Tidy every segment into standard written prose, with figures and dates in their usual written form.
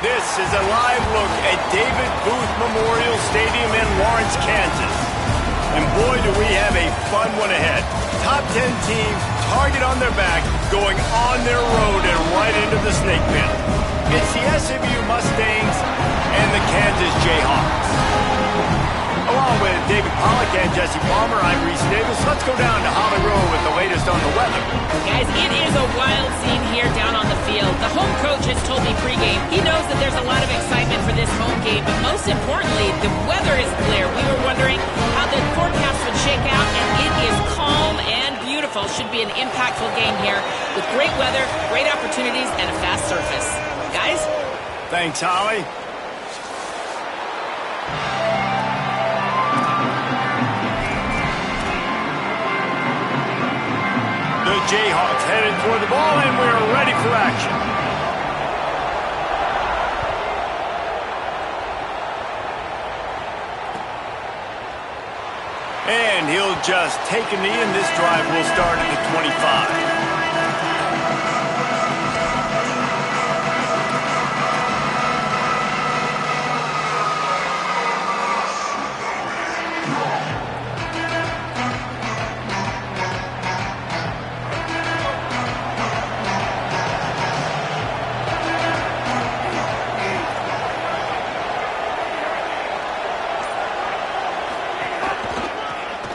This is a live look at David Booth Memorial Stadium in Lawrence, Kansas. And boy, do we have a fun one ahead. Top 10 team, target on their back, going on their road and right into the snake pit. It's the SMU Mustangs and the Kansas Jayhawks. Along with David Pollack and Jesse Palmer, I'm Reese Davis. Let's go down to Holly Road with the latest on the weather. Guys, it is a wild scene here down on the field. The home coach has told me pregame he knows that there's a lot of excitement for this home game, but most importantly, the weather is clear. We were wondering how the forecast would shake out, and it is calm and beautiful. Should be an impactful game here with great weather, great opportunities, and a fast surface. Guys? Thanks, Holly. The Jayhawks headed toward the ball, and we're ready for action. And he'll just take a knee, and this drive will start at the 25.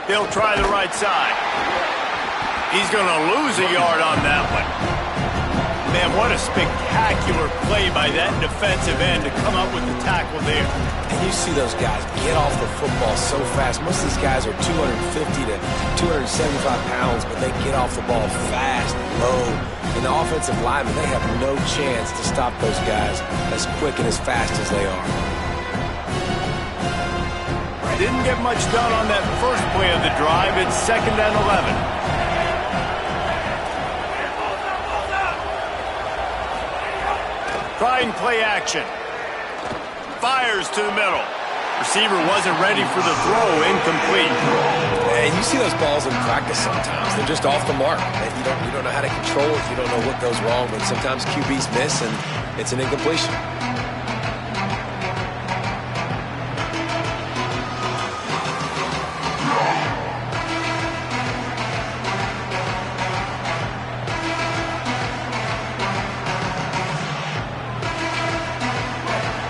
They'll try the right side. He's going to lose a yard on that one. Man, what a spectacular play by that defensive end to come up with the tackle there. And you see those guys get off the football so fast. Most of these guys are 250 to 275 pounds, but they get off the ball fast, low. And the offensive linemen, they have no chance to stop those guys as quick and as fast as they are. Didn't get much done on that first play of the drive. It's 2nd and 11. trying play action. Fires to the middle. Receiver wasn't ready for the throw. Incomplete. And you see those balls in practice sometimes. They're just off the mark. You don't know how to control it. You don't know what goes wrong. But sometimes QBs miss, and it's an incompletion.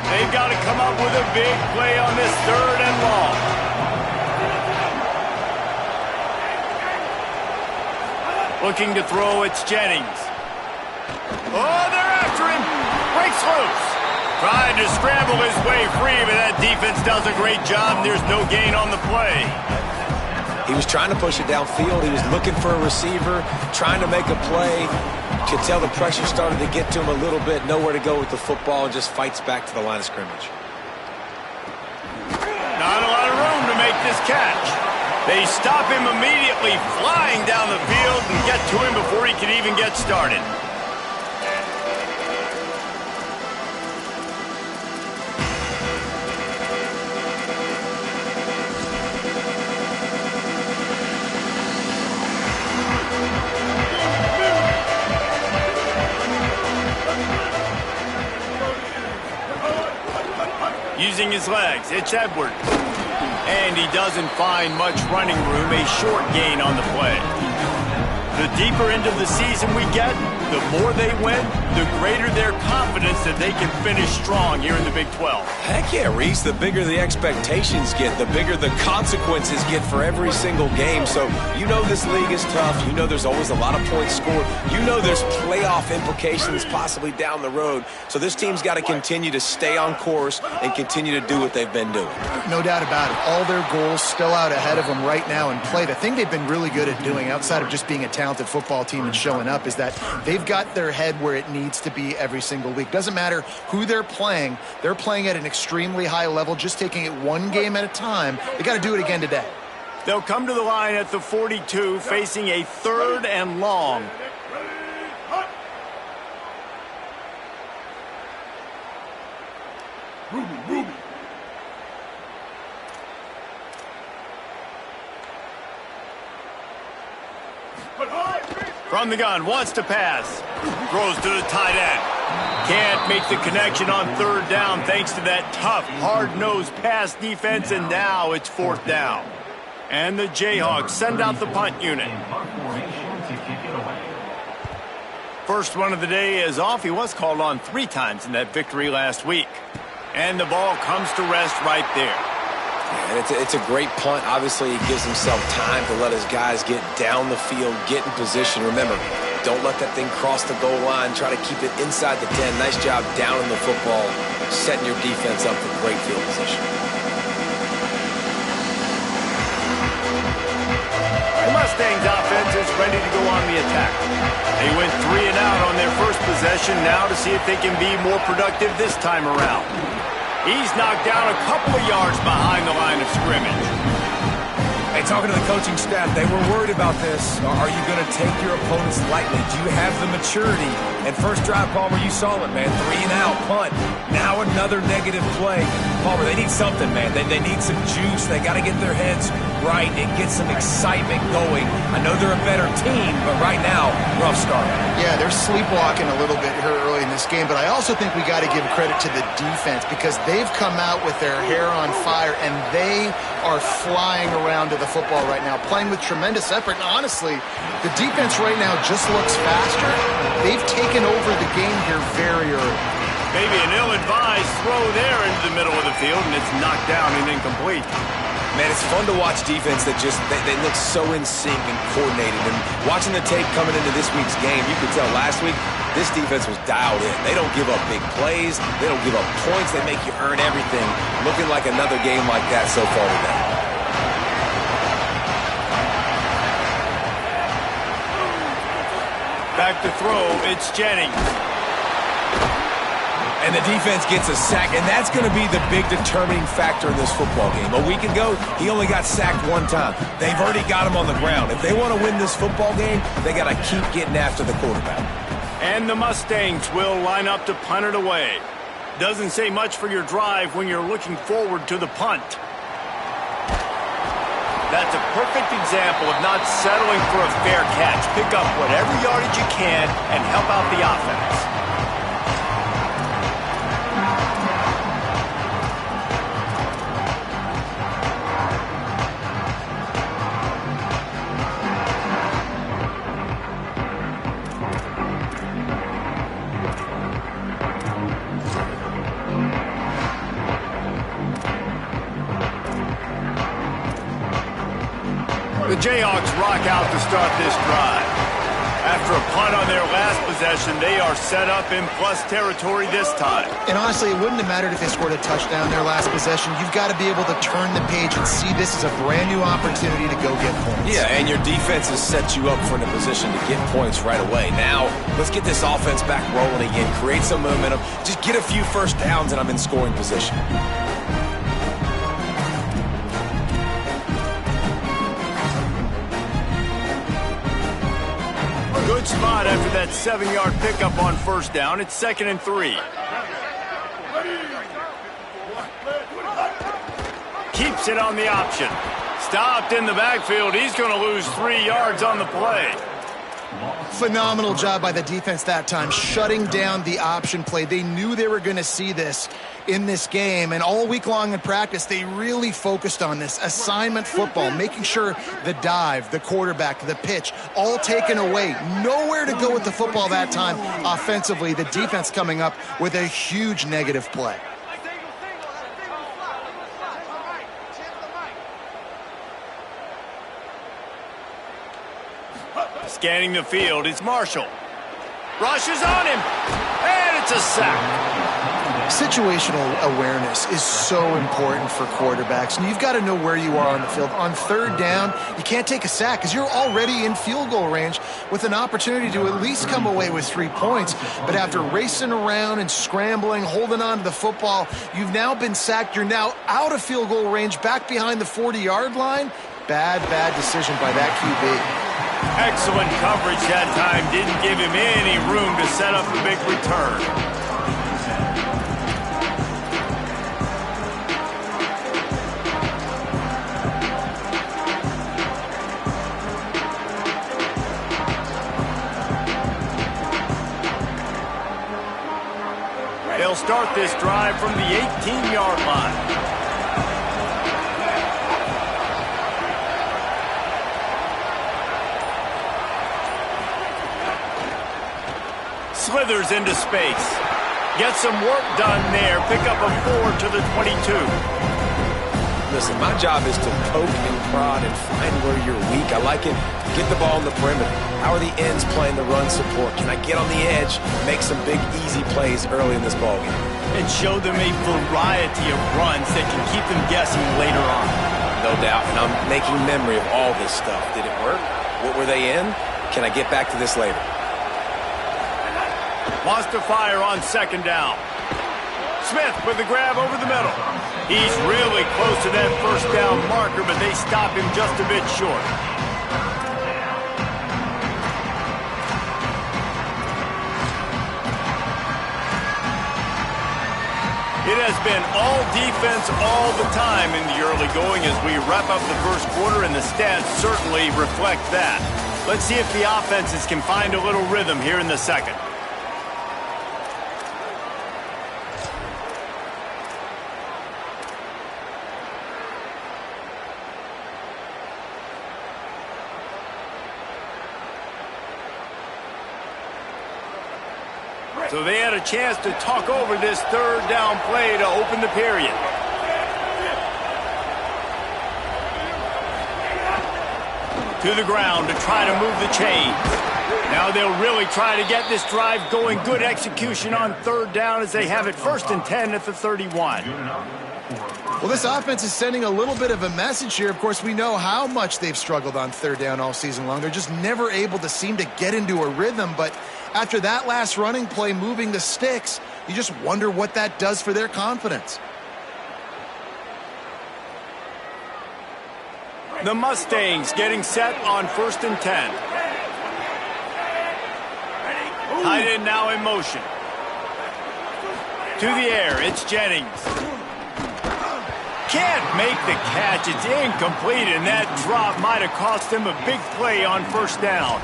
They've got to come up with a big play on this 3rd and long. Looking to throw, it's Jennings. Oh, they're after him. Breaks loose. Trying to scramble his way free, but that defense does a great job. There's no gain on the play. He was trying to push it downfield. He was looking for a receiver, trying to make a play. Could tell the pressure started to get to him a little bit. Nowhere to go with the football, and just fights back to the line of scrimmage. Not a lot of room to make this catch. They stop him immediately, flying down the field, and get to him before he can even get started. Using his legs, it's Edwards. And he doesn't find much running room, a short gain on the play. The deeper into the season we get, the more they win, the greater their confidence that they can finish strong here in the Big 12. Heck yeah, Reese. The bigger the expectations get, the bigger the consequences get for every single game. So you know this league is tough. You know there's always a lot of points scored. You know there's playoff implications possibly down the road. So this team's got to continue to stay on course and continue to do what they've been doing. No doubt about it. All their goals still out ahead of them right now in play. The thing they've been really good at doing, outside of just being a talented football team and showing up, is that they've got their head where it needs to be every single week. Doesn't matter who they're playing at an extremely high level, just taking it one game at a time. They got to do it again today. They'll come to the line at the 42, facing a 3rd and long. From the gun, wants to pass. Throws to the tight end. Can't make the connection on 3rd down thanks to that tough, hard-nosed pass defense, and now it's 4th down. And the Jayhawks send out the punt unit. First one of the day is off. He was called on 3 times in that victory last week. And the ball comes to rest right there. And it's a great punt. Obviously, he gives himself time to let his guys get down the field, get in position. Remember, don't let that thing cross the goal line. Try to keep it inside the 10. Nice job down in the football, setting your defense up for great field position. The Mustangs offense is ready to go on the attack. They went 3 and out on their first possession, now to see if they can be more productive this time around. He's knocked down a couple of yards behind the line of scrimmage. Hey, talking to the coaching staff, they were worried about this. Are you going to take your opponents lightly? Do you have the maturity? And first drive, Palmer, you saw it, man. 3 and out, punt. Now another negative play. Palmer, they need something, man. They need some juice. They got to get their heads right and get some excitement going. I know they're a better team, but right now, rough start. Yeah, they're sleepwalking a little bit here early in this game, but I also think we got to give credit to the defense because they've come out with their hair on fire, and they are flying around to the football right now, playing with tremendous effort. And honestly, the defense right now just looks faster. They've taken over the game here very early. Maybe an ill-advised throw there into the middle of the field, and it's knocked down and incomplete. Man, it's fun to watch defense that just, they look so in sync and coordinated. And watching the tape coming into this week's game, you could tell last week, this defense was dialed in. They don't give up big plays. They don't give up points. They make you earn everything. Looking like another game like that so far today. Back to throw, it's Jennings. And the defense gets a sack, and that's going to be the big determining factor in this football game. A week ago, he only got sacked 1 time. They've already got him on the ground. If they want to win this football game, they got to keep getting after the quarterback. And the Mustangs will line up to punt it away. Doesn't say much for your drive when you're looking forward to the punt. That's a perfect example of not settling for a fair catch. Pick up whatever yardage you can and help out the offense. The Jayhawks rock out to start this drive. After a punt on their last possession, they are set up in plus territory this time. And honestly, it wouldn't have mattered if they scored a touchdown their last possession. You've got to be able to turn the page and see this as a brand new opportunity to go get points. Yeah, and your defense has set you up for in a position to get points right away. Now, let's get this offense back rolling again, create some momentum, just get a few first downs, and I'm in scoring position. Good spot after that 7-yard pickup on first down. It's 2nd and 3. Keeps it on the option. Stopped in the backfield. He's going to lose 3 yards on the play. Phenomenal job by the defense that time, shutting down the option play. They knew they were going to see this in this game, and all week long in practice, they really focused on this assignment football, making sure the dive, the quarterback, the pitch, all taken away. Nowhere to go with the football that time offensively. The defense coming up with a huge negative play. Scanning the field, it's Marshall. Rushes on him, and it's a sack. Situational awareness is so important for quarterbacks, and you've got to know where you are on the field. On third down, you can't take a sack because you're already in field goal range with an opportunity to at least come away with 3 points. But after racing around and scrambling, holding on to the football, you've now been sacked. You're now out of field goal range, back behind the 40-yard line. Bad decision by that QB. Excellent coverage that time. Didn't give him any room to set up a big return. They'll start this drive from the 18-yard line. Slithers into space. Get some work done there. Pick up a 4 to the 22. Listen, my job is to poke and prod and find where you're weak. I like it. Get the ball in the perimeter. How are the ends playing the run support? Can I get on the edge, make some big, easy plays early in this ballgame? And show them a variety of runs that can keep them guessing later on. No doubt, and I'm making memory of all this stuff. Did it work? What were they in? Can I get back to this later? Wants to fire on second down. Smith with the grab over the middle. He's really close to that first down marker, but they stop him just a bit short. It has been all defense all the time in the early going as we wrap up the first quarter, and the stats certainly reflect that. Let's see if the offenses can find a little rhythm here in the second. So they had a chance to talk over this third down play to open the period. To the ground to try to move the chains. Now they'll really try to get this drive going. Good execution on third down as they have it 1st and 10 at the 31. Well, this offense is sending a little bit of a message here. Of course, we know how much they've struggled on third down all season long. They're just never able to seem to get into a rhythm. But after that last running play, moving the sticks, you just wonder what that does for their confidence. The Mustangs getting set on 1st and 10. Tight end now in motion. To the air, it's Jennings. Can't make the catch. It's incomplete, and that drop might have cost him a big play on first down.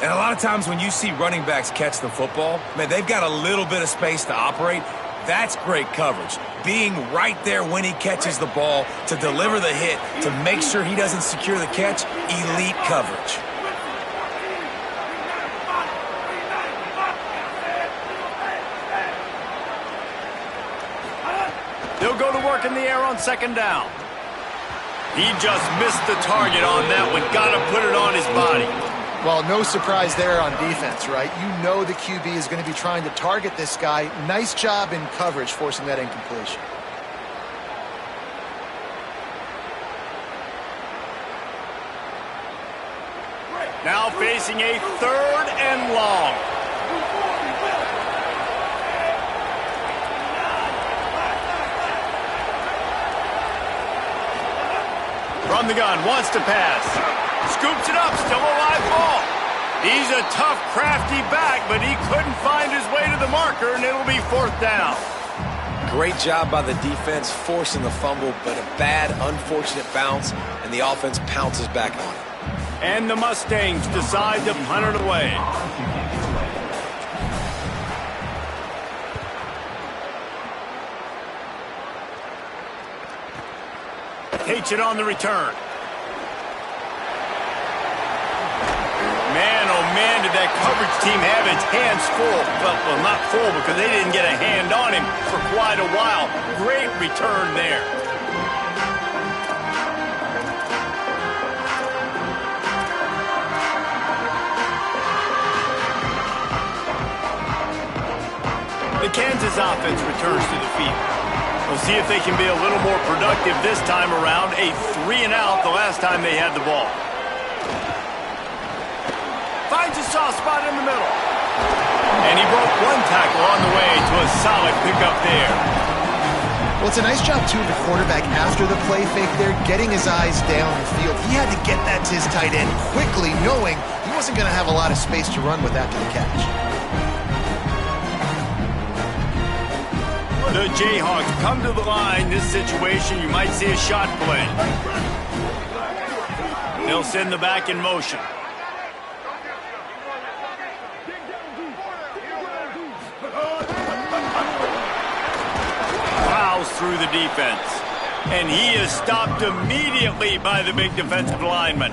And a lot of times when you see running backs catch the football, man, they've got a little bit of space to operate. That's great coverage. Being right there when he catches the ball to deliver the hit, to make sure he doesn't secure the catch, elite coverage. They'll go to work in the air on second down. He just missed the target on that one. Got to put it on his body. Well, no surprise there on defense, right? You know the QB is going to be trying to target this guy. Nice job in coverage, forcing that incompletion. Now facing a third and long. From the gun, wants to pass. Scoops it up, still a live ball. He's a tough, crafty back, but he couldn't find his way to the marker, and it'll be fourth down. Great job by the defense forcing the fumble, but a bad, unfortunate bounce, and the offense pounces back on it. And the Mustangs decide to punt it away. Takes it on the return. Man, oh man, did that coverage team have its hands full. Well, not full because they didn't get a hand on him for quite a while. Great return there. The Kansas offense returns to the field. We'll see if they can be a little more productive this time around. A 3-and-out the last time they had the ball. Finds a soft spot in the middle. And he broke one tackle on the way to a solid pickup there. Well, it's a nice job, too, of the quarterback after the play fake there, getting his eyes down the field. He had to get that to his tight end quickly, knowing he wasn't going to have a lot of space to run with after the catch. The Jayhawks come to the line. This situation, you might see a shot play. They'll send the back in motion. Plows through the defense. And he is stopped immediately by the big defensive lineman.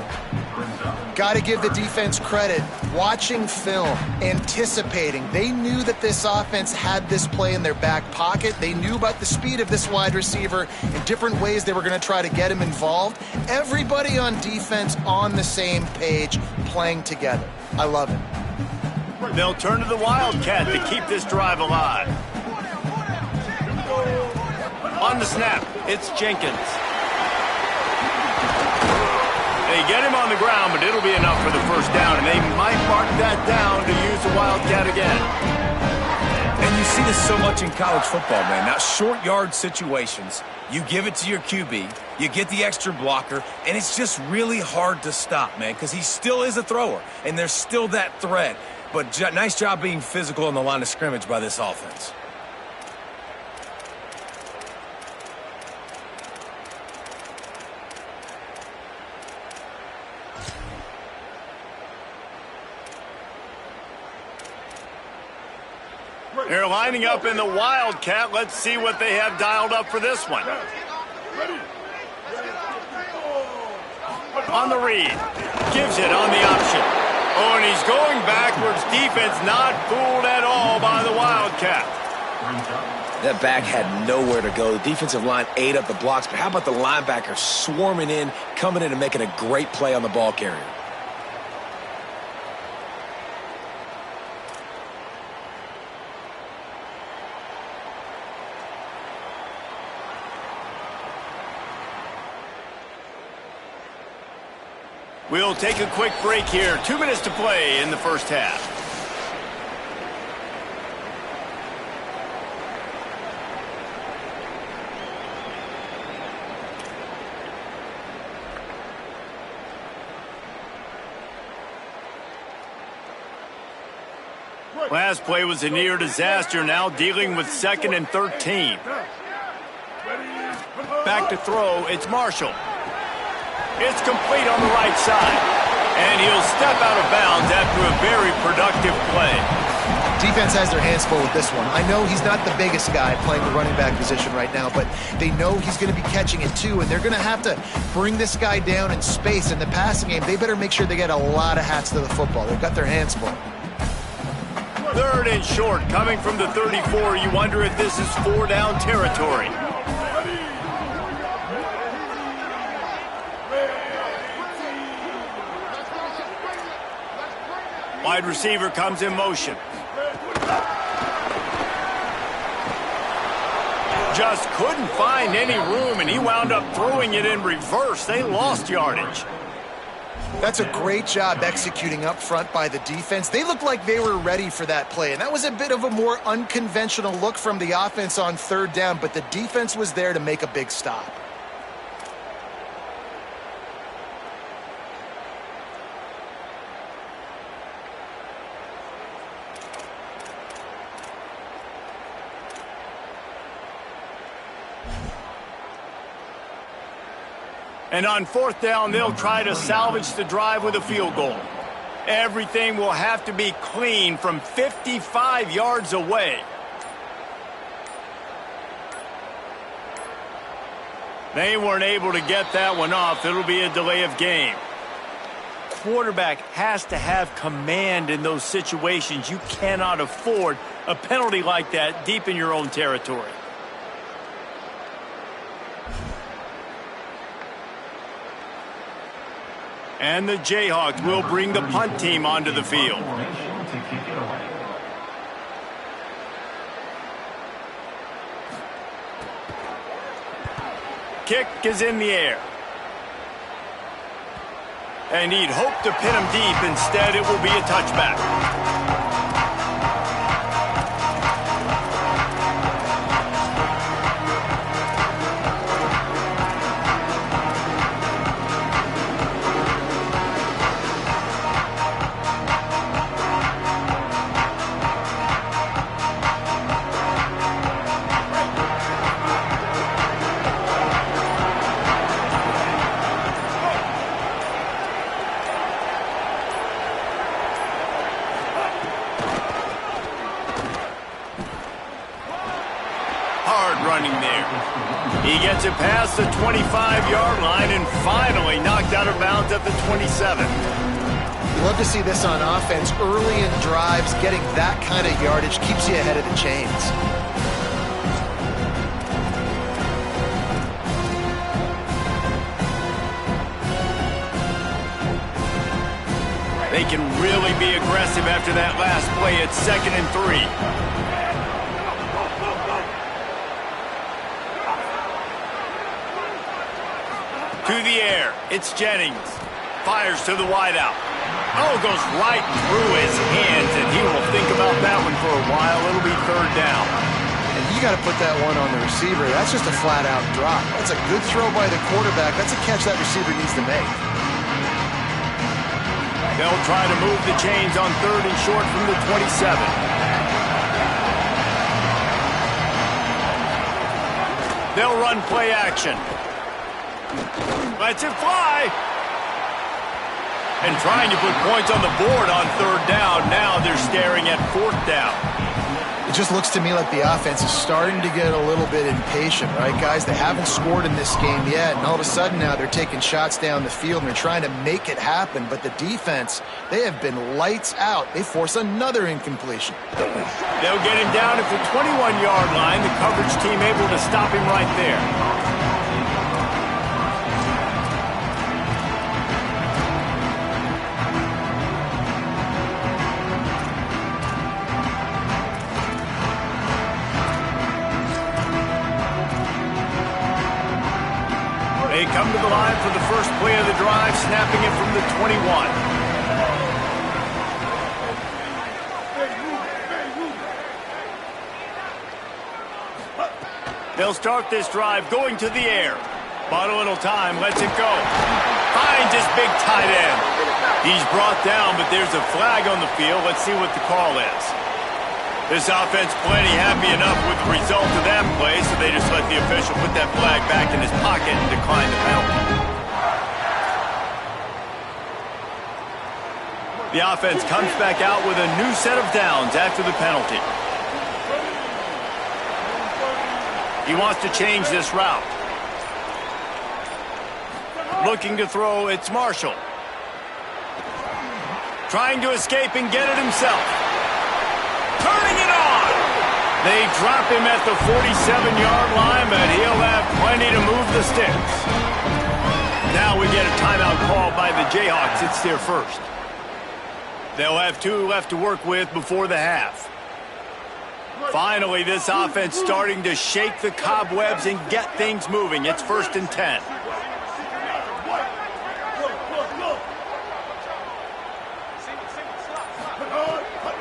Got to give the defense credit. Watching film, anticipating. They knew that this offense had this play in their back pocket. They knew about the speed of this wide receiver and different ways they were going to try to get him involved. Everybody on defense on the same page, playing together. I love it. They'll turn to the Wildcat to keep this drive alive. On the snap, it's Jenkins. They get him on the ground, but it'll be enough for the first down, and they might mark that down to use the Wildcat again. And you see this so much in college football, man. Now, short yard situations, you give it to your QB, you get the extra blocker, and it's just really hard to stop, man, because he still is a thrower, and there's still that threat. But nice job being physical on the line of scrimmage by this offense. They're lining up in the Wildcat. Let's see what they have dialed up for this one. On the read. Gives it on the option. Oh, and he's going backwards. Defense not fooled at all by the Wildcat. That back had nowhere to go. The defensive line ate up the blocks, but how about the linebacker swarming in, coming in and making a great play on the ball carrier? We'll take a quick break here. 2 minutes to play in the first half. Last play was a near disaster, now dealing with 2nd and 13. Back to throw, it's Marshall. It's complete on the right side. And he'll step out of bounds after a very productive play. Defense has their hands full with this one. I know he's not the biggest guy playing the running back position right now, but they know he's going to be catching it too, and they're going to have to bring this guy down in space. In the passing game, they better make sure they get a lot of hats to the football. They've got their hands full. 3rd and short, coming from the 34. You wonder if this is 4-down territory. Wide receiver comes in motion. Just couldn't find any room, and he wound up throwing it in reverse. They lost yardage. That's a great job executing up front by the defense. They looked like they were ready for that play, and that was a bit of a more unconventional look from the offense on 3rd down, but the defense was there to make a big stop. And on 4th down, they'll try to salvage the drive with a field goal. Everything will have to be clean from 55 yards away. They weren't able to get that one off. It'll be a delay of game. Quarterback has to have command in those situations. You cannot afford a penalty like that deep in your own territory. And the Jayhawks will bring the punt team onto the field. Kick is in the air. And he'd hope to pin him deep. Instead, it will be a touchback. He gets it past the 25-yard line and finally knocked out of bounds at the 27. You love to see this on offense. Early in drives, getting that kind of yardage keeps you ahead of the chains. They can really be aggressive after that last play at 2nd and 3. To the air, it's Jennings. Fires to the wideout. Oh, goes right through his hands, and he will think about that one for a while. It'll be 3rd down. And you got to put that one on the receiver. That's just a flat-out drop. That's a good throw by the quarterback. That's a catch that receiver needs to make. They'll try to move the chains on 3rd and short from the 27. They'll run play action. Lets it fly. And trying to put points on the board on 3rd down. Now they're staring at 4th down. It just looks to me like the offense is starting to get a little bit impatient, right, guys? They haven't scored in this game yet, and all of a sudden now they're taking shots down the field and they're trying to make it happen. But the defense, they have been lights out. They force another incompletion. They'll get him down at the 21-yard line. The coverage team able to stop him right there. They come to the line for the first play of the drive, snapping it from the 21. They'll start this drive going to the air. Bought a little time, lets it go. Finds his big tight end. He's brought down, but there's a flag on the field. Let's see what the call is. This offense plenty happy enough with the result of that play, so they just let the official put that flag back in his pocket and decline the penalty. The offense comes back out with a new set of downs after the penalty. He wants to change this route. Looking to throw, it's Marshall. Trying to escape and get it himself. Turning it on! They drop him at the 47-yard line, but he'll have plenty to move the sticks. Now we get a timeout call by the Jayhawks. It's their first. They'll have 2 left to work with before the half. Finally, this offense starting to shake the cobwebs and get things moving. It's 1st and 10.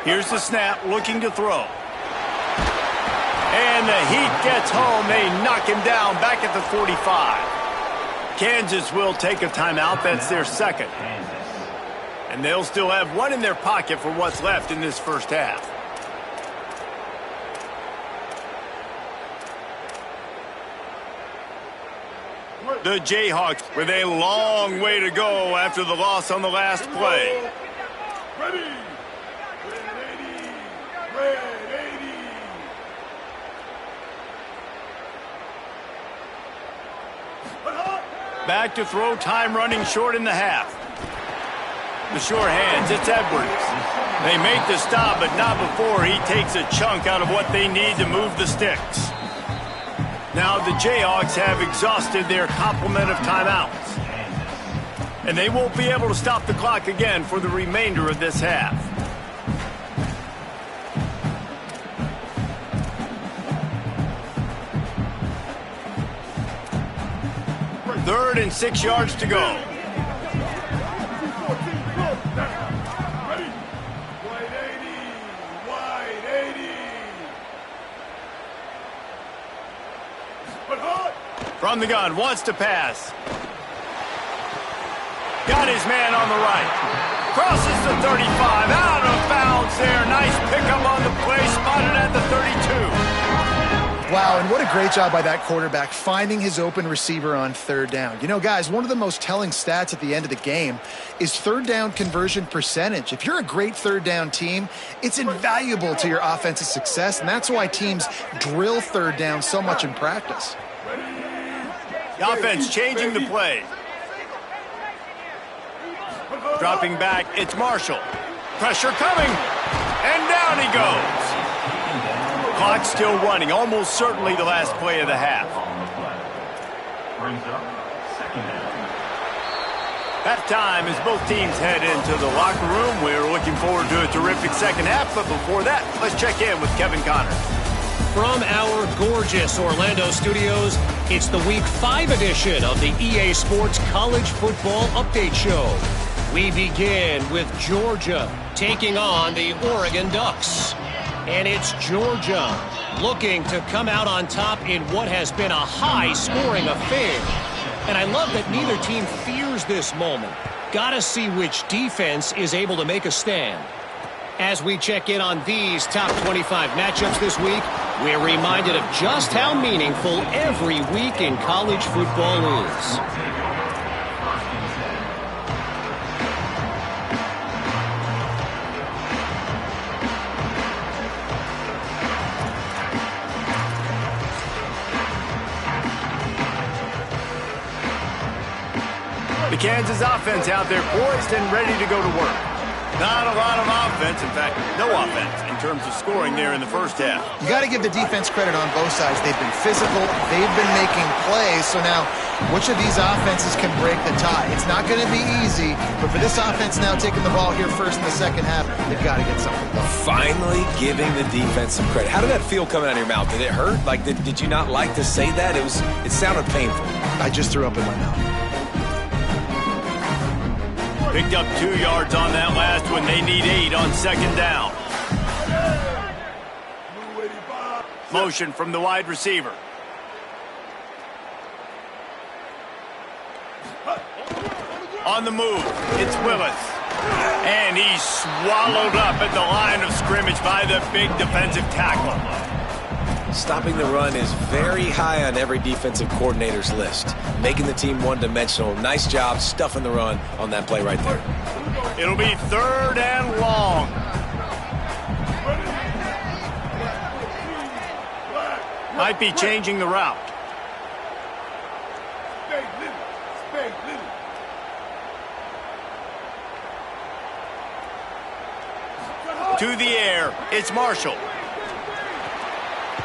Here's the snap, looking to throw. And the heat gets home. They knock him down back at the 45. Kansas will take a timeout. That's their second. And they'll still have 1 in their pocket for what's left in this first half. The Jayhawks with a long way to go after the loss on the last play. Ready. Back to throw, time running short in the half. The sure hands, it's Edwards. They make the stop, but not before he takes a chunk out of what they need to move the sticks. Now the Jayhawks have exhausted their complement of timeouts. And they won't be able to stop the clock again for the remainder of this half. 3rd and 6 yards to go. From the gun, wants to pass. Got his man on the right. Crosses the 35, out of bounds there. Nice pickup on the play, spotted at the 32. Wow, and what a great job by that quarterback finding his open receiver on 3rd down. You know, guys, one of the most telling stats at the end of the game is 3rd down conversion percentage. If you're a great 3rd down team, it's invaluable to your offensive success, and that's why teams drill 3rd down so much in practice. The offense changing the play. Dropping back, it's Marshall. Pressure coming, and down he goes. Clock still running, almost certainly the last play of the half. Halftime as both teams head into the locker room. We're looking forward to a terrific second half, but before that, let's check in with Kevin Connors. From our gorgeous Orlando studios, it's the Week 5 edition of the EA Sports College Football Update Show. We begin with Georgia taking on the Oregon Ducks. And it's Georgia looking to come out on top in what has been a high-scoring affair. And I love that neither team fears this moment. Gotta see which defense is able to make a stand. As we check in on these top 25 matchups this week, we're reminded of just how meaningful every week in college football is. The Kansas offense out there poised and ready to go to work. Not a lot of offense, in fact, no offense in terms of scoring there in the first half. You got to give the defense credit on both sides. They've been physical, they've been making plays, so now which of these offenses can break the tie? It's not going to be easy, but for this offense now taking the ball here first in the second half, they've got to get something done. Finally giving the defense some credit. How did that feel coming out of your mouth? Did it hurt? Like, did you not like to say that? It sounded painful. I just threw up in my mouth. Picked up 2 yards on that last one. They need 8 on second down. Motion from the wide receiver. On the move, it's Willis. And he's swallowed up at the line of scrimmage by the big defensive tackle. Stopping the run is very high on every defensive coordinator's list. Making the team one-dimensional. Nice job stuffing the run on that play right there. It'll be 3rd and long. Might be changing the route. To the air, it's Marshall.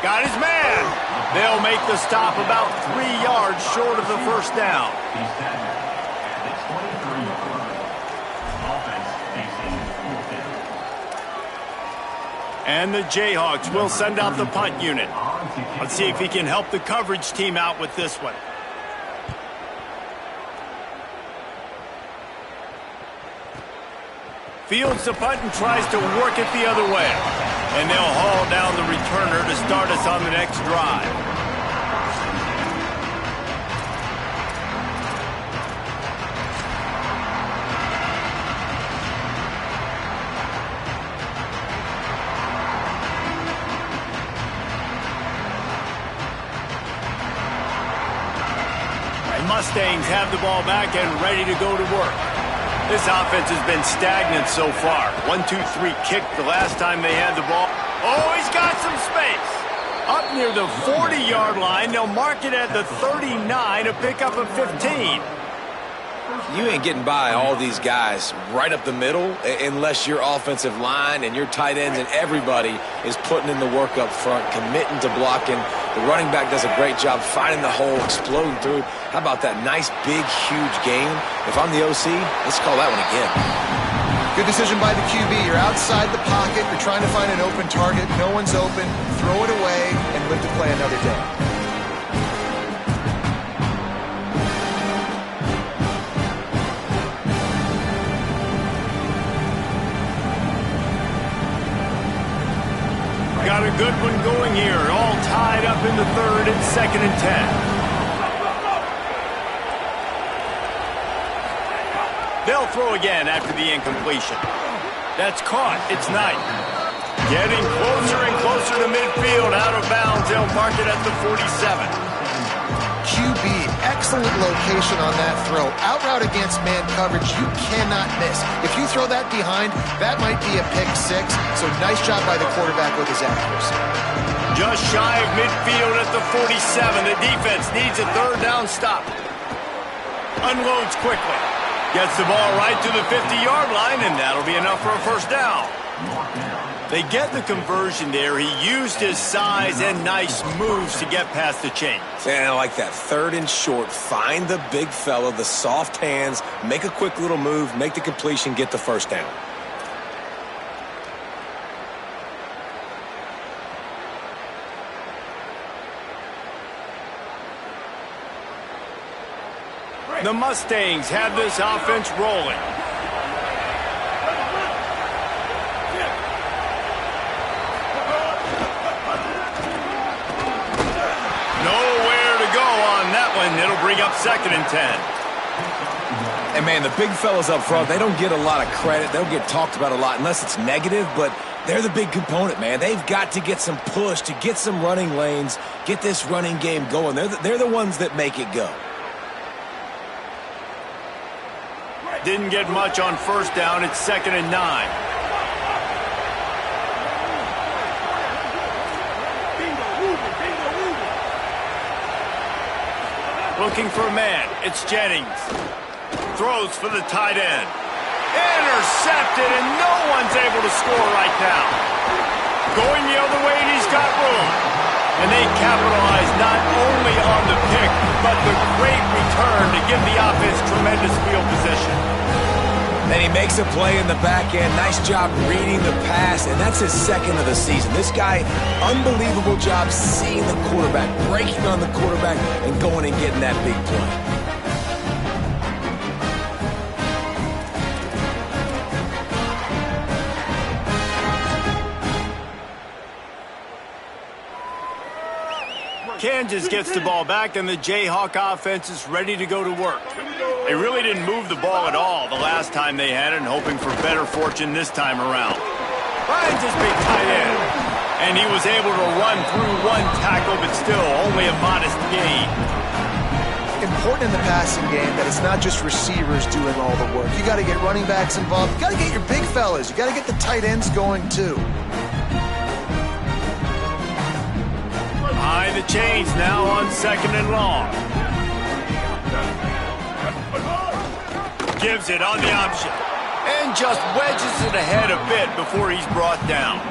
Got his man. They'll make the stop about 3 yards short of the first down. And the Jayhawks will send out the punt unit. Let's see if he can help the coverage team out with this one. Fields the punt and tries to work it the other way. And they'll haul down the returner to start us on the next drive. And Mustangs have the ball back and ready to go to work. This offense has been stagnant so far. 1-2-3 kick the last time they had the ball. Oh, he's got some space. Up near the 40-yard line, they'll mark it at the 39, a pickup of 15. You ain't getting by all these guys right up the middle unless your offensive line and your tight ends and everybody is putting in the work up front, committing to blocking. The running back does a great job finding the hole, exploding through. How about that nice, big, huge gain? If I'm the OC, let's call that one again. Good decision by the QB. You're outside the pocket. You're trying to find an open target. No one's open. Throw it away and live to play another day. Got a good one going here. All tied up in the 3rd and 2nd and 10. They'll throw again after the incompletion. That's caught. It's Knight. Getting closer and closer to midfield. Out of bounds. They'll mark it at the 47. QB, excellent location on that throw. Out route against man coverage, you cannot miss. If you throw that behind, that might be a pick 6. So nice job by the quarterback with his accuracy. Just shy of midfield at the 47. The defense needs a 3rd down stop. Unloads quickly. Gets the ball right to the 50-yard line, and that'll be enough for a 1st down. They get the conversion there. He used his size and nice moves to get past the chain. And I like that 3rd and short. Find the big fella, the soft hands, make a quick little move, make the completion, get the 1st down. The Mustangs have this offense rolling. Nowhere to go on that one. It'll bring up 2nd and 10. And, man, the big fellas up front, they don't get a lot of credit. They don't get talked about a lot unless it's negative, but they're the big component, man. They've got to get some push, to get some running lanes, get this running game going. They're the ones that make it go. Didn't get much on 1st down. It's 2nd and 9. Looking for a man. It's Jennings. Throws for the tight end. Intercepted, and no one's able to score right now. Going the other way, and he's got room. And they capitalize not only on the pick, but the great return to give the offense tremendous field position. And he makes a play in the back end. Nice job reading the pass, and that's his 2nd of the season. This guy, unbelievable job seeing the quarterback, breaking on the quarterback, and going and getting that big play. Kansas gets the ball back, and the Jayhawk offense is ready to go to work. They really didn't move the ball at all the last time they had it, and hoping for better fortune this time around. Finds his big tight end, and he was able to run through one tackle, but still only a modest gain. Important in the passing game that it's not just receivers doing all the work. You got to get running backs involved. You got to get your big fellas. You got to get the tight ends going too. Behind the chains now on 2nd and long. Gives it on the option. And just wedges it ahead a bit before he's brought down.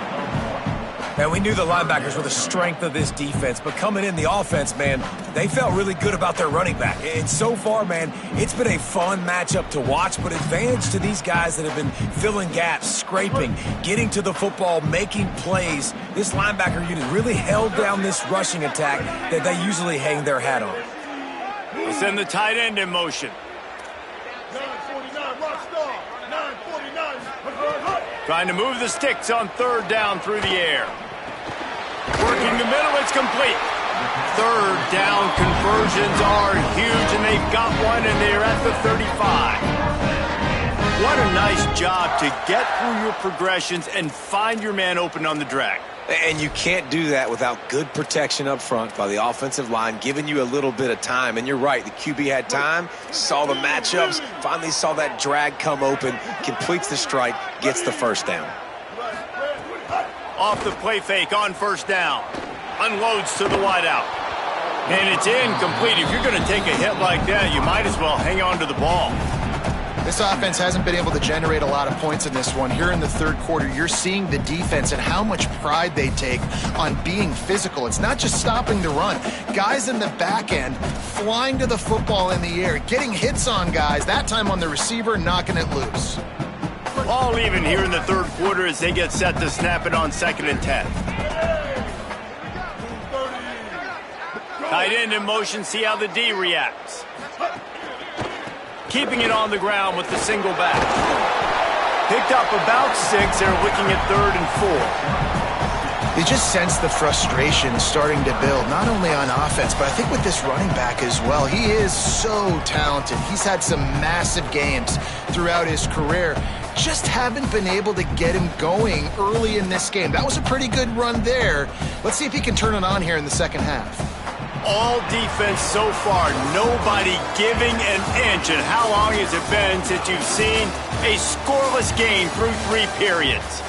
Man, we knew the linebackers were the strength of this defense, but coming in the offense, man, they felt really good about their running back. And so far, man, it's been a fun matchup to watch, but advantage to these guys that have been filling gaps, scraping, getting to the football, making plays. This linebacker unit really held down this rushing attack that they usually hang their hat on. They send the tight end in motion. 949, rock star. 949. Trying to move the sticks on 3rd down through the air. Working the middle, it's complete. 3rd down conversions are huge, and they've got one, and they're at the 35. What a nice job to get through your progressions and find your man open on the drag. And you can't do that without good protection up front by the offensive line, giving you a little bit of time. And you're right, the QB had time, saw the matchups, finally saw that drag come open, completes the strike, gets the 1st down. Off the play fake on 1st down. Unloads to the wideout. And it's incomplete. If you're going to take a hit like that, you might as well hang on to the ball. This offense hasn't been able to generate a lot of points in this one. Here in the 3rd quarter, you're seeing the defense and how much pride they take on being physical. It's not just stopping the run. Guys in the back end flying to the football in the air, getting hits on guys, that time on the receiver, knocking it loose. All even here in the 3rd quarter as they get set to snap it on 2nd and 10. Tight end in motion, see how the D reacts. Keeping it on the ground with the single back. Picked up about 6. They're looking at 3rd and 4. You just sense the frustration starting to build, not only on offense, but I think with this running back as well. He is so talented. He's had some massive games throughout his career. Just haven't been able to get him going early in this game. That was a pretty good run there. Let's see if he can turn it on here in the 2nd half. All defense so far, nobody giving an inch. And how long has it been since you've seen a scoreless game through 3 periods?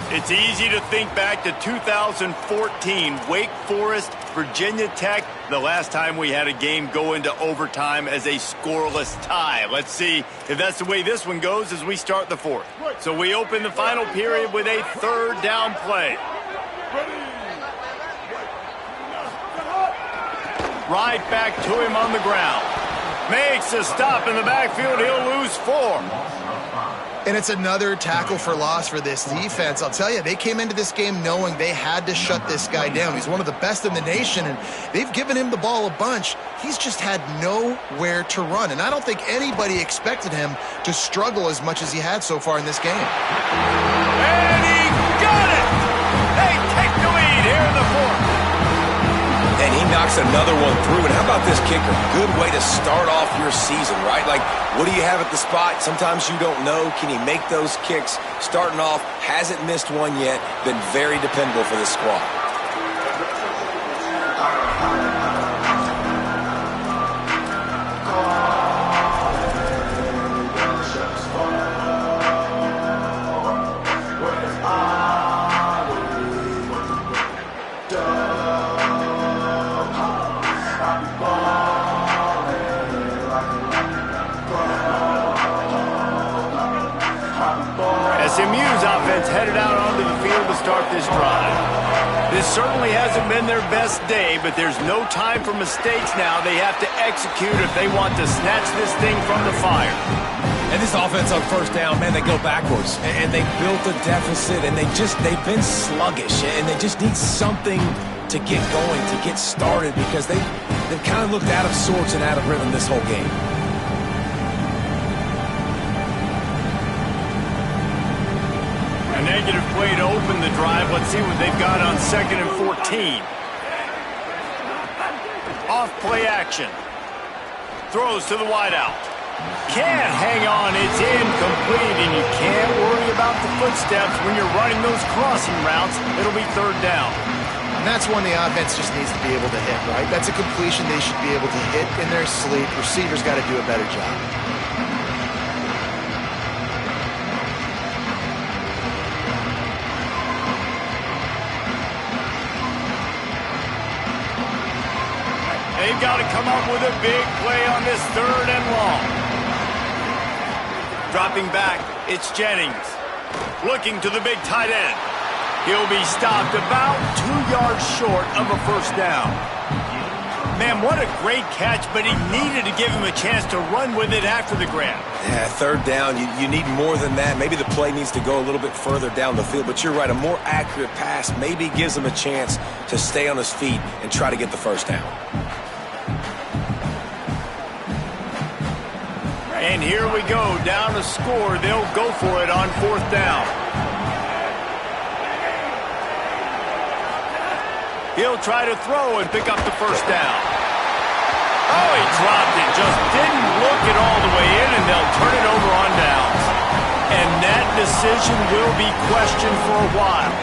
It's easy to think back to 2014, Wake Forest, Virginia Tech, the last time we had a game go into overtime as a scoreless tie. Let's see if that's the way this one goes as we start the 4th. So we open the final period with a 3rd down play. Right back to him on the ground. Makes a stop in the backfield. He'll lose 4. And it's another tackle for loss for this defense. I'll tell you, they came into this game knowing they had to shut this guy down. He's one of the best in the nation, and they've given him the ball a bunch. He's just had nowhere to run, and I don't think anybody expected him to struggle as much as he had so far in this game. And he got it! They take the lead here in the 4th. And he knocks another one through. And how about this kicker? Good way to start off your season, right? Like, what do you have at the spot? Sometimes you don't know. Can he make those kicks? Starting off, hasn't missed one yet. Been very dependable for this squad. SMU's offense headed out onto the field to start this drive. This certainly hasn't been their best day, but there's no time for mistakes now. They have to execute if they want to snatch this thing from the fire. And this offense on 1st down, man, they go backwards. And they built a deficit, and they've been sluggish. And they just need something to get going, to get started, because they've kind of looked out of sorts and out of rhythm this whole game. Negative play to open the drive. Let's see what they've got on 2nd and 14. off play action. Throws to the wideout. Can't hang on, it's incomplete, and you can't worry about the footsteps when you're running those crossing routes. It'll be third down. And that's one the offense just needs to be able to hit, right? That's a completion they should be able to hit in their sleep. Receivers got to do a better job. They've got to come up with a big play on this third and long. Dropping back, it's Jennings. Looking to the big tight end. He'll be stopped about 2 yards short of a first down. Man, what a great catch, but he needed to give him a chance to run with it after the grab. Yeah, third down, you need more than that. Maybe the play needs to go a little bit further down the field, but you're right, a more accurate pass maybe gives him a chance to stay on his feet and try to get the first down. And here we go, down to score. They'll go for it on fourth down. He'll try to throw and pick up the first down. Oh, he dropped it. Just didn't look it all the way in, and they'll turn it over on downs. And that decision will be questioned for a while.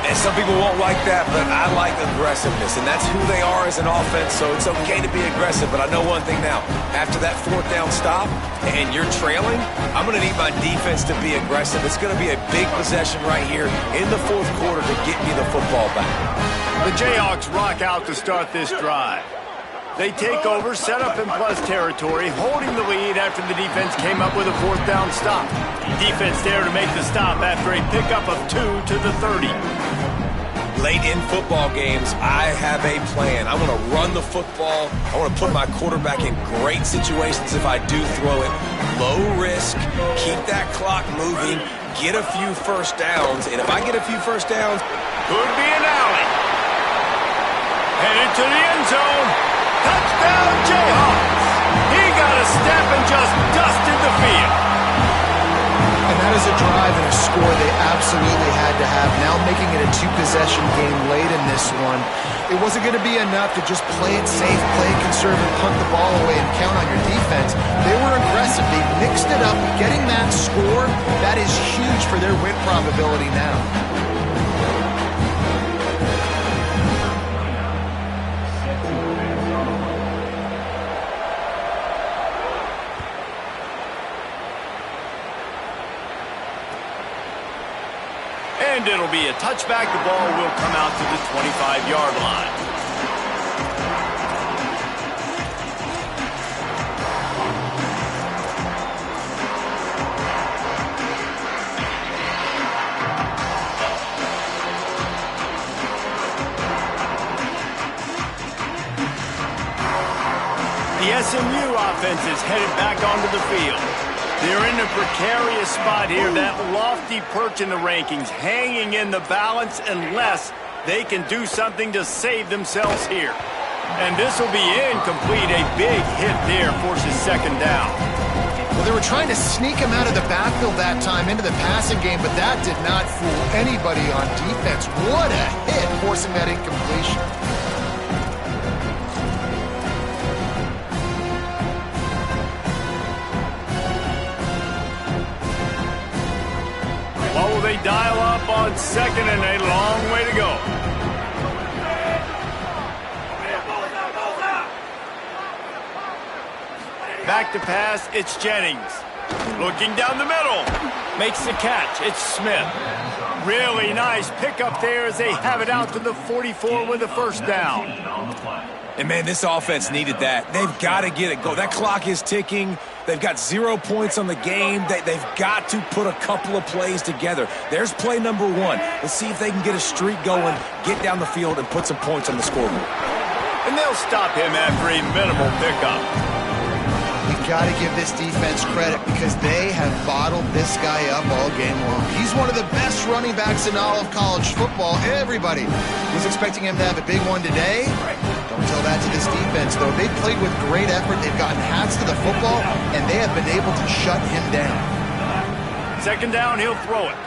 And some people won't like that, but I like aggressiveness, and that's who they are as an offense, so it's okay to be aggressive. But I know one thing now. After that fourth down stop and you're trailing, I'm going to need my defense to be aggressive. It's going to be a big possession right here in the fourth quarter to get me the football back. The Jayhawks rock out to start this drive. They take over, set up in plus territory, holding the lead after the defense came up with a fourth down stop. Defense there to make the stop after a pickup of 2 to the 30. Late in football games, I have a plan. I want to run the football. I want to put my quarterback in great situations if I do throw it. Low risk, keep that clock moving, get a few first downs. And if I get a few first downs, could be an alley. Headed to the end zone. Touchdown, Jayhawks. He got a step and just dusted the field. And that is a drive and a score they absolutely had to have. Now making it a two-possession game late in this one. It wasn't going to be enough to just play it safe, play it conservative, punt the ball away, and count on your defense. They were aggressive. They mixed it up. Getting that score, that is huge for their win probability now. And it'll be a touchback. The ball will come out to the 25-yard line. The SMU offense is headed back onto the field. They're in a precarious spot here, that lofty perch in the rankings, hanging in the balance unless they can do something to save themselves here. And this will be incomplete. A big hit there forces second down. Well, they were trying to sneak him out of the backfield that time into the passing game, but that did not fool anybody on defense. What a hit, forcing that incompletion. What will they dial up on second, and a long way to go? Back to pass, it's Jennings. Looking down the middle. Makes the catch, it's Smith. Really nice pickup there as they have it out to the 44 with a first down. And, man, this offense needed that. They've got to get it go. That clock is ticking. They've got 0 points on the game. They've got to put a couple of plays together. There's play number 1. Let's see if they can get a streak going, get down the field, and put some points on the scoreboard. And they'll stop him after a minimal pickup. You've got to give this defense credit because they have bottled this guy up all game long. He's one of the best running backs in all of college football. Everybody was expecting him to have a big one today. Don't tell that to this defense, though. They've played with great effort. They've gotten hats to the football, and they have been able to shut him down. Second down, he'll throw it.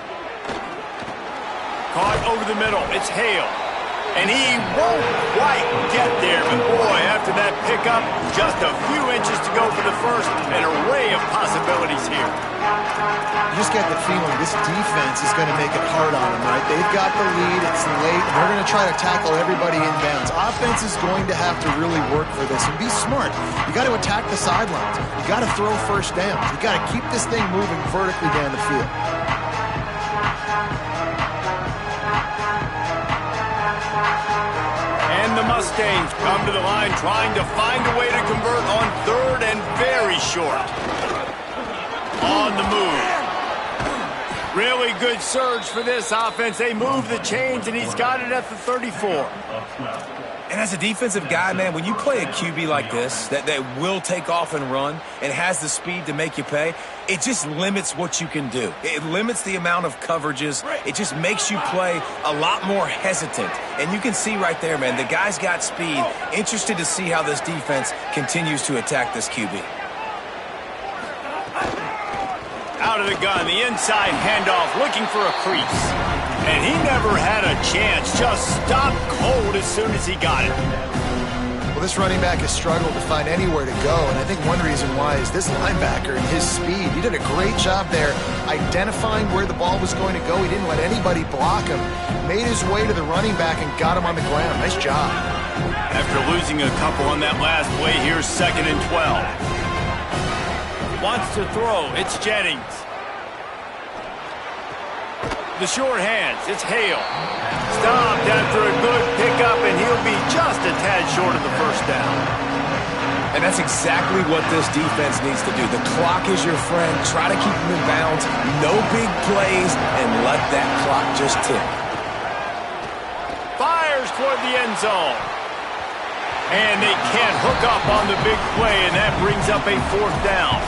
Caught over the middle. It's Hale. And he won't quite get there. But boy, after that pickup, just a few inches to go for the first. An array of possibilities here. You just get the feeling this defense is going to make it hard on them, right? They've got the lead, it's late, and they're going to try to tackle everybody inbounds. Offense is going to have to really work for this and be smart. You got to attack the sidelines. You got to throw first downs. You got to keep this thing moving vertically down the field. And the Mustangs come to the line trying to find a way to convert on third and very short. On the move. Really good surge for this offense. They move the chains, and he's got it at the 34. And as a defensive guy, man, when you play a QB like this that will take off and run and has the speed to make you pay, it just limits what you can do. It limits the amount of coverages. It just makes you play a lot more hesitant. And you can see right there, man, the guy's got speed. Interested to see how this defense continues to attack this QB. Out of the gun, the inside handoff, looking for a crease. And he never had a chance, just stopped cold as soon as he got it. Well, this running back has struggled to find anywhere to go, and I think one reason why is this linebacker and his speed. He did a great job there identifying where the ball was going to go. He didn't let anybody block him. Made his way to the running back and got him on the ground. Nice job. After losing a couple on that last play, here's 2nd and 12. Wants to throw. It's Jennings. The short hands. It's Hale. Stopped after a good pickup, and he'll be just a tad short of the first down. And that's exactly what this defense needs to do. The clock is your friend. Try to keep them in bounds. No big plays, and let that clock just tick. Fires toward the end zone. And they can't hook up on the big play, and that brings up a 4th down.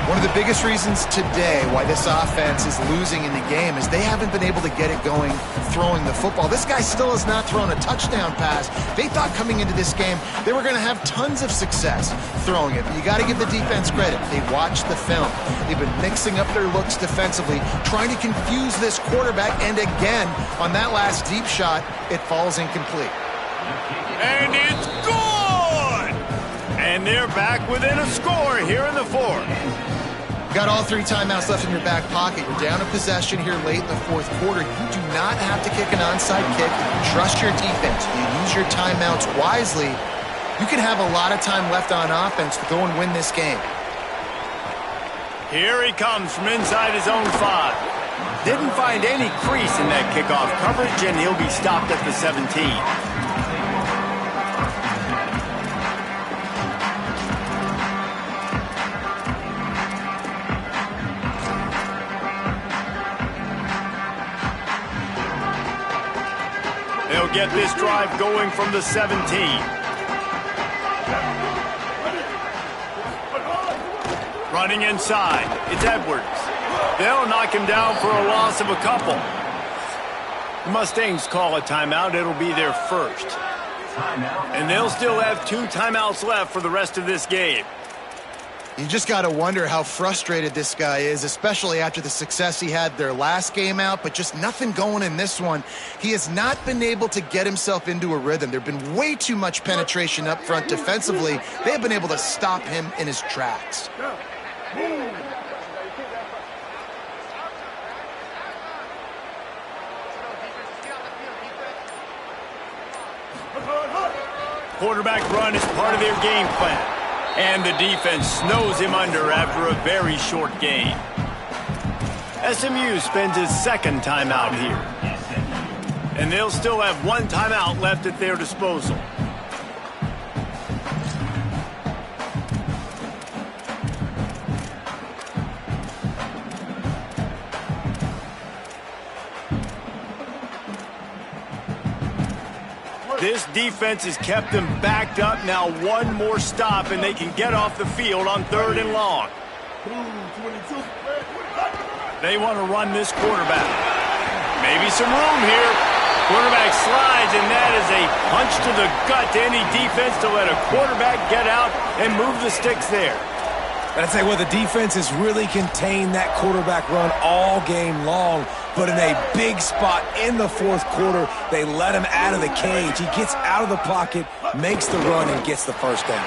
One of the biggest reasons today why this offense is losing in the game is they haven't been able to get it going throwing the football. This guy still has not thrown a touchdown pass. They thought coming into this game they were going to have tons of success throwing it. But you got to give the defense credit. They watched the film. They've been mixing up their looks defensively, trying to confuse this quarterback. And again, on that last deep shot, it falls incomplete. And it's good! And they're back within a score here in the 4th. Got all 3 timeouts left in your back pocket. You're down a possession here late in the 4th quarter. You do not have to kick an onside kick. Trust your defense. You use your timeouts wisely. You can have a lot of time left on offense to go and win this game. Here he comes from inside his own 5. Didn't find any crease in that kickoff coverage, and he'll be stopped at the 17. They'll get this drive going from the 17. Running inside, it's Edwards. They'll knock him down for a loss of a couple. Mustangs call a timeout. It'll be their first. And they'll still have 2 timeouts left for the rest of this game. You just got to wonder how frustrated this guy is, especially after the success he had their last game out, but just nothing going in this one. He has not been able to get himself into a rhythm. There have been way too much penetration up front defensively. They have been able to stop him in his tracks. Quarterback run is part of their game plan. And the defense snows him under after a very short game. SMU spends his 2nd timeout here. And they'll still have 1 timeout left at their disposal. This defense has kept them backed up. Now 1 more stop, and they can get off the field on 3rd and long. They want to run this quarterback. Maybe some room here. Quarterback slides, and that is a punch to the gut to any defense to let a quarterback get out and move the sticks there. And I'd say, well, the defense has really contained that quarterback run all game long. But in a big spot in the fourth quarter, they let him out of the cage. He gets out of the pocket, makes the run, and gets the first down.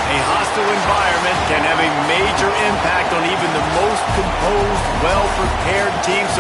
A hostile environment can have a major impact on even the most composed, well-prepared team. So